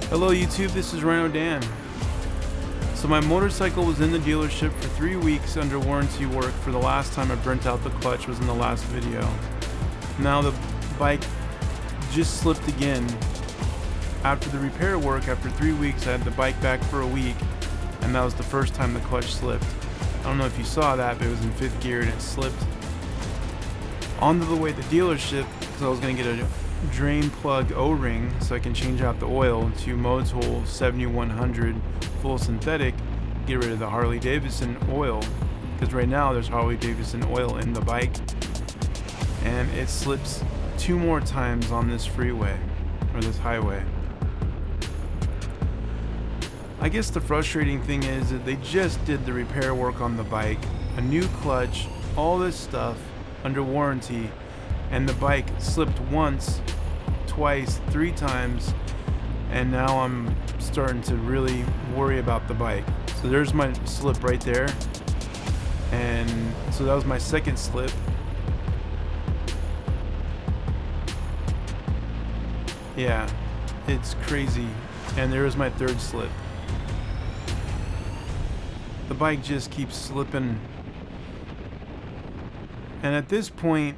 Hello YouTube, this is Rhino Dan. So my motorcycle was in the dealership for 3 weeks under warranty work for the last time I burnt out the clutch was in the last video. Now the bike just slipped again. After the repair work, after 3 weeks, I had the bike back for a week, and that was the first time the clutch slipped. I don't know if you saw that, but it was in 5th gear and it slipped. On the way to the dealership, because I was going to get a drain plug O-ring so I can change out the oil to Motul 7100 full synthetic, get rid of the Harley Davidson oil, because right now there's Harley Davidson oil in the bike, and it slips 2 more times on this freeway or this highway. I guess the frustrating thing is that they just did the repair work on the bike, a new clutch, all this stuff under warranty, and the bike slipped once, twice, 3 times, and now I'm starting to really worry about the bike. So there's my slip right there, and so that was my second slip. Yeah, it's crazy. And there is my third slip. The bike just keeps slipping, and at this point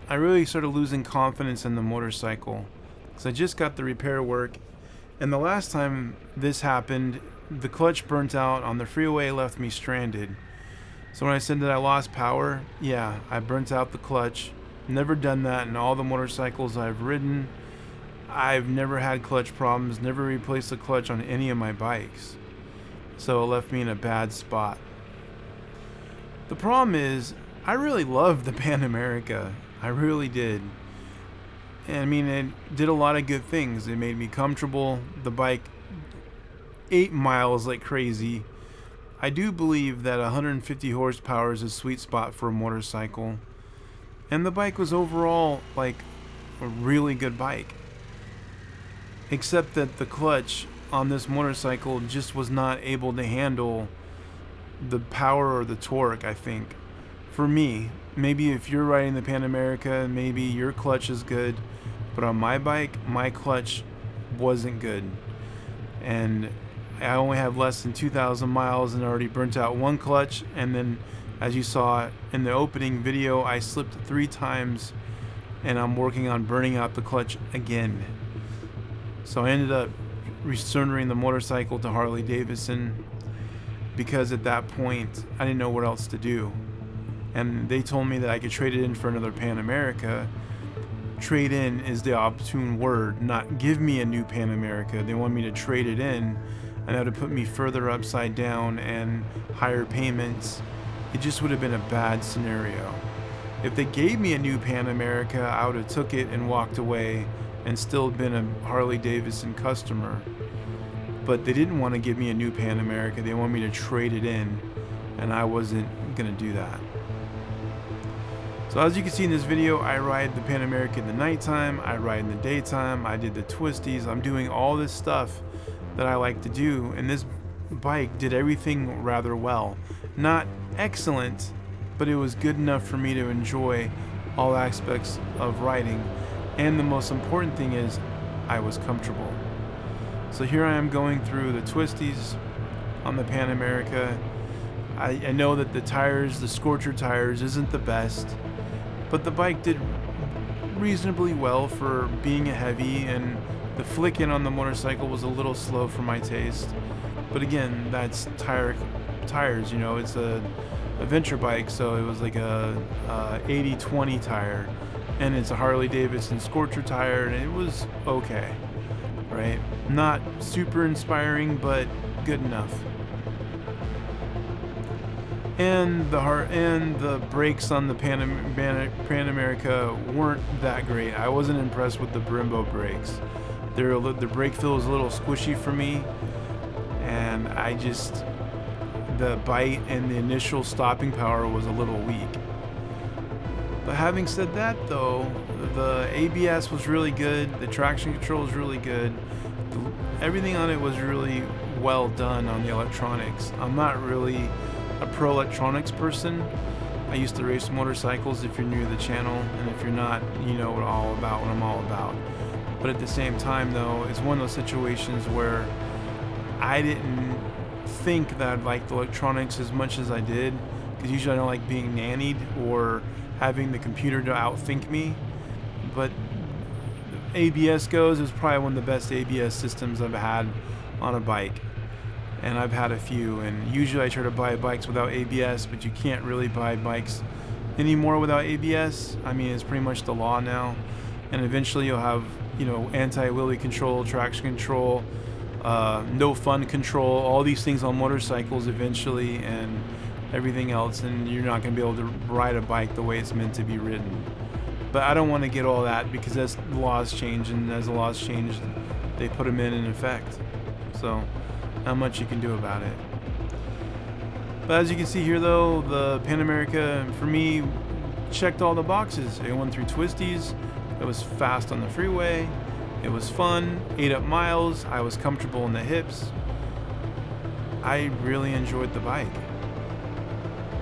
I really started losing confidence in the motorcycle, because I just got the repair work, and the last time this happened, the clutch burnt out on the freeway, left me stranded. So when I said that I lost power, yeah, I burnt out the clutch. Never done that in all the motorcycles I've ridden. I've never had clutch problems, never replaced the clutch on any of my bikes. So it left me in a bad spot. The problem is, I really loved the Pan America. I really did. And I mean, it did a lot of good things. It made me comfortable. The bike 8 miles like crazy. I do believe that 150 horsepower is a sweet spot for a motorcycle. And the bike was overall like a really good bike. Except that the clutch on this motorcycle just was not able to handle the power or the torque, I think. For me, maybe if you're riding the Pan America, maybe your clutch is good, but on my bike, my clutch wasn't good. And I only have less than 2,000 miles and already burnt out 1 clutch, and then as you saw in the opening video, I slipped 3 times, and I'm working on burning out the clutch again. So I ended up resurrendering the motorcycle to Harley Davidson, because at that point I didn't know what else to do. And they told me that I could trade it in for another Pan America. Trade in is the opportune word, not give me a new Pan America. They want me to trade it in, and that would put me further upside down and higher payments. It just would have been a bad scenario. If they gave me a new Pan America, I would have took it and walked away and still been a Harley Davidson customer. But they didn't want to give me a new Pan America. They wanted me to trade it in, and I wasn't gonna do that. So as you can see in this video, I ride the Pan America in the nighttime, I ride in the daytime, I did the Twisties, I'm doing all this stuff that I like to do, and this bike did everything rather well. Not excellent, but it was good enough for me to enjoy all aspects of riding, and the most important thing is, I was comfortable. So here I am going through the Twisties on the Pan America. I know that the tires, the Scorcher tires, isn't the best, but the bike did reasonably well for being a heavy, and the flick-in on the motorcycle was a little slow for my taste. But again, that's tires, you know, it's a venture bike, so it was like a 80-20 tire, and it's a Harley Davidson Scorcher tire, and it was okay, right? Not super inspiring, but good enough. And the brakes on the Pan America weren't that great. I wasn't impressed with the Brembo brakes. The brake feel was a little squishy for me, and the bite and the initial stopping power was a little weak. But having said that though, the ABS was really good, the traction control was really good, everything on it was really well done on the electronics. I'm not really a pro electronics person. I used to race motorcycles, if you're new to the channel, and if you're not, you know what I'm all about. But at the same time, though, it's one of those situations where I didn't think that I'd like the electronics as much as I did, because usually I don't like being nannied or having the computer to outthink me. But ABS goes, it was probably one of the best ABS systems I've had on a bike. And I've had a few, and usually I try to buy bikes without ABS, but you can't really buy bikes anymore without ABS. I mean, it's pretty much the law now. And eventually you'll have, anti-wheelie control, traction control, no fun control, all these things on motorcycles eventually, and everything else, and you're not going to be able to ride a bike the way it's meant to be ridden. But I don't want to get all that, because as the laws change, and as the laws change, they put them in effect. So not much you can do about it. But as you can see here, though, the Pan America, for me, checked all the boxes. It went through Twisties. It was fast on the freeway. It was fun. Ate up miles. I was comfortable in the hips. I really enjoyed the bike.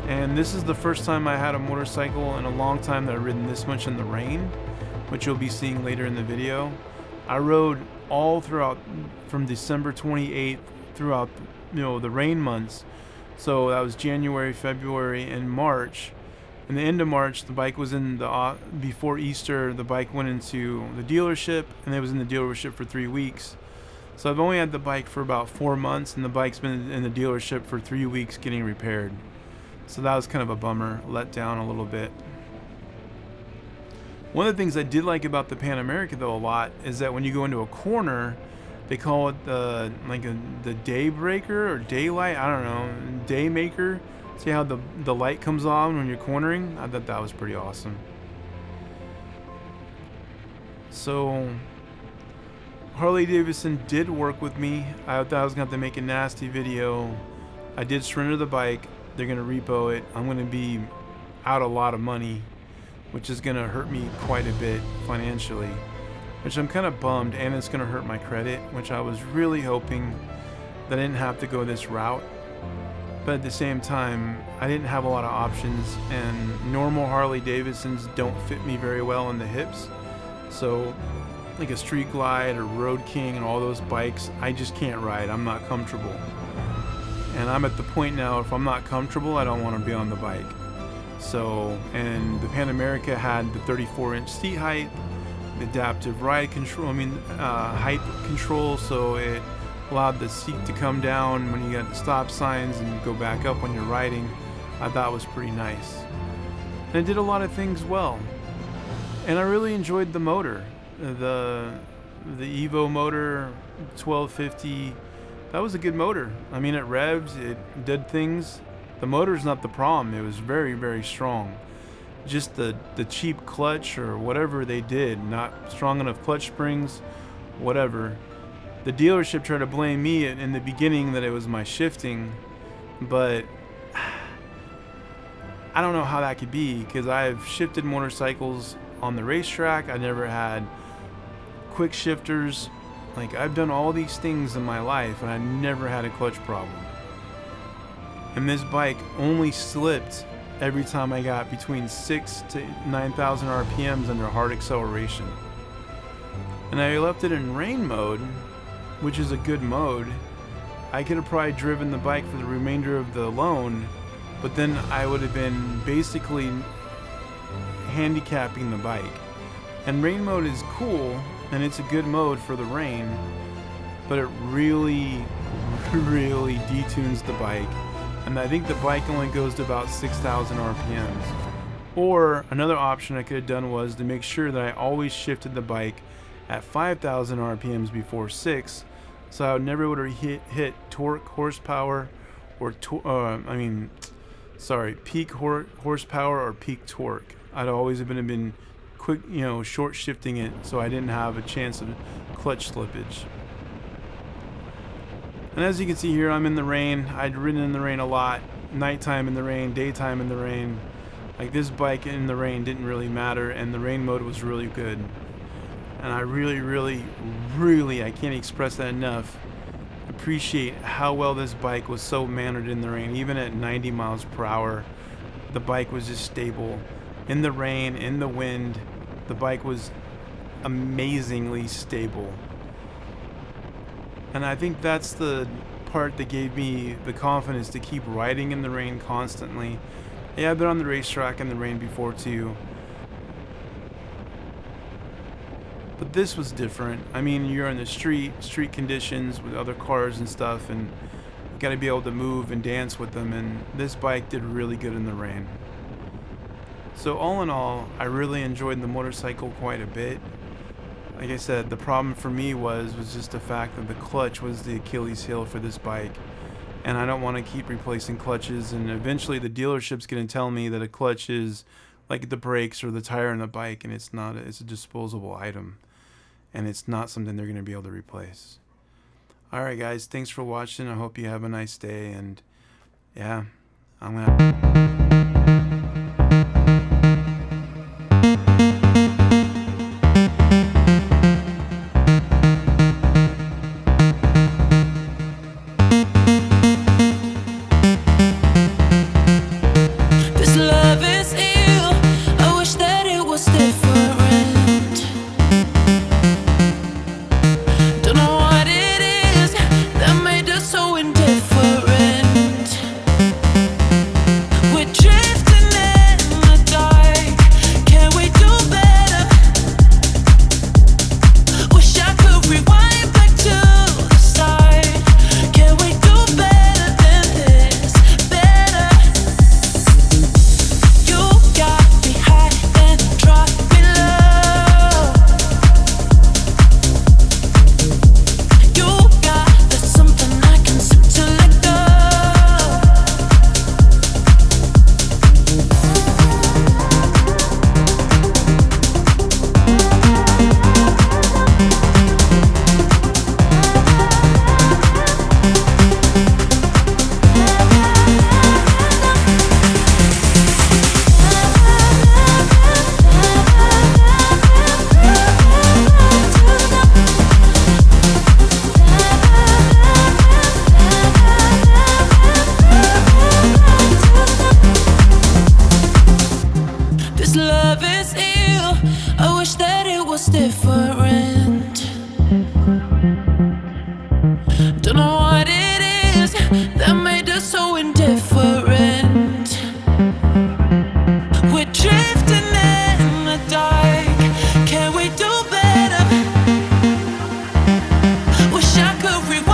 And this is the first time I had a motorcycle in a long time that I've ridden this much in the rain, which you'll be seeing later in the video. I rode all throughout, from December 28th throughout, the rain months. So that was January, February, and March. In the end of March, the bike was in the, before Easter, the bike went into the dealership, and it was in the dealership for 3 weeks. So I've only had the bike for about 4 months, and the bike's been in the dealership for 3 weeks getting repaired. So that was kind of a bummer, let down a little bit. One of the things I did like about the Pan America, though, a lot, is that when you go into a corner, they call it the day breaker or daylight, I don't know, day maker. See how the light comes on when you're cornering? I thought that was pretty awesome. So Harley Davidson did work with me. I thought I was going to have to make a nasty video. I did surrender the bike. They're going to repo it. I'm going to be out a lot of money, which is going to hurt me quite a bit financially, which I'm kind of bummed, and it's going to hurt my credit, which I was really hoping that I didn't have to go this route. But at the same time, I didn't have a lot of options, and normal Harley Davidsons don't fit me very well in the hips. So like a Street Glide or Road King and all those bikes, I just can't ride. I'm not comfortable. And I'm at the point now, if I'm not comfortable, I don't want to be on the bike. So, and the Pan America had the 34-inch seat height, the adaptive ride control, height control, so it allowed the seat to come down when you got the stop signs and go back up when you're riding. I thought was pretty nice. And it did a lot of things well. And I really enjoyed the motor. The Evo motor, 1250, that was a good motor. I mean, it revs, it did things. The motor's not the problem. It was very, very strong. Just the cheap clutch or whatever they did, not strong enough clutch springs, whatever. The dealership tried to blame me in the beginning that it was my shifting, but I don't know how that could be, because I've shifted motorcycles on the racetrack. I never had quick shifters. Like, I've done all these things in my life, and I never had a clutch problem. And this bike only slipped every time I got between 6,000 to 9,000 RPMs under hard acceleration. And I left it in rain mode, which is a good mode. I could have probably driven the bike for the remainder of the loan, but then I would have been basically handicapping the bike. And rain mode is cool, and it's a good mode for the rain, but it really, really detunes the bike. And I think the bike only goes to about 6,000 RPMs. Or another option I could have done was to make sure that I always shifted the bike at 5,000 RPMs before 6, so I would never would hit torque horsepower or peak horsepower or peak torque. I'd always have been quick, short shifting it, so I didn't have a chance of clutch slippage. And as you can see here, I'm in the rain. I'd ridden in the rain a lot. Nighttime in the rain, daytime in the rain. Like, this bike in the rain didn't really matter, and the rain mode was really good. And I really, really, really, I can't express that enough, appreciate how well this bike was so mannered in the rain. Even at 90 miles per hour, the bike was just stable. In the rain, in the wind, the bike was amazingly stable. And I think that's the part that gave me the confidence to keep riding in the rain constantly. Yeah, I've been on the racetrack in the rain before too, but this was different. I mean, you're in the street conditions with other cars and stuff, and you gotta be able to move and dance with them, and this bike did really good in the rain. So all in all, I really enjoyed the motorcycle quite a bit. Like I said, the problem for me was just the fact that the clutch was the Achilles heel for this bike, and I don't want to keep replacing clutches, and eventually the dealership's going to tell me that a clutch is like the brakes or the tire on the bike, and it's not. It's a disposable item, and it's not something they're going to be able to replace. Alright guys, thanks for watching. I hope you have a nice day, and yeah, I'm gonna different. Don't know what it is that made us so indifferent. We're drifting in the dark. Can we do better? Wish I could rewind.